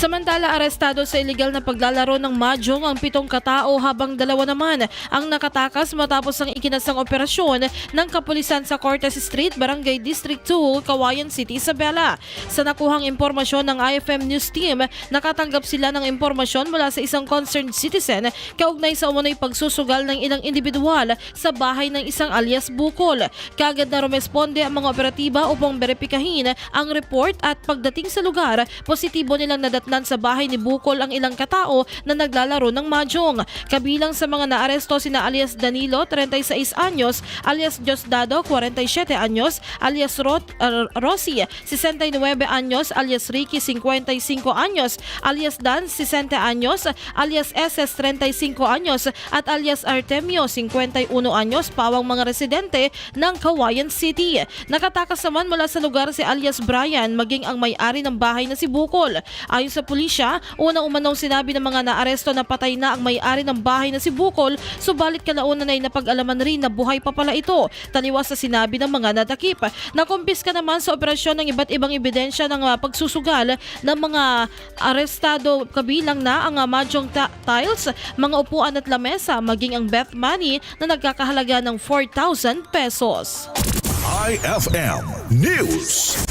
Samantala, arestado sa iligal na paglalaro ng mahjong ang 7 katao habang 2 naman ang nakatakas matapos ang ikinasang operasyon ng kapulisan sa Cortes Street, Barangay District 2, Cauayan City, Isabela. Sa nakuhang impormasyon ng IFM News Team, nakatanggap sila ng impormasyon mula sa isang concerned citizen kaugnay sa umunoy pagsusugal ng ilang individual sa bahay ng isang alias Bukol. Kaagad na rumesponde ang mga operatiba upang beripikahin ang report at pagdating sa lugar, positibo nilang nadatnan sa bahay ni Bukol ang ilang katao na naglalaro ng mahjong. Kabilang sa mga naaresto sina alias Danilo, 36 anyos, alias Diosdado, 47 anyos, alias Rosie, 69 anyos, alias Ricky, 55 anyos, alias Dan, 60 anyos, alias SS, 35 anyos, at alias Artemio, 51 anyos, pawang mga residente ng Cauayan City. Nakatakas naman mula sa lugar si alias Brian, maging ang may-ari ng bahay na si Bukol. Ayon sa pulisya, unang umanong sinabi ng mga naaresto na patay na ang may-ari ng bahay na si Bukol, subalit kalaunan ay napag-alaman rin na buhay pa pala ito, taliwas sa sinabi ng mga natakip. Nakumpiska naman sa operasyon ng iba't ibang ebidensya ng pagsusugal ng mga arestado, kabilang na ang mahjong tiles, mga upuan at lamesa, maging ang bet money na nagkakahalaga ng 4,000 pesos. IFM News.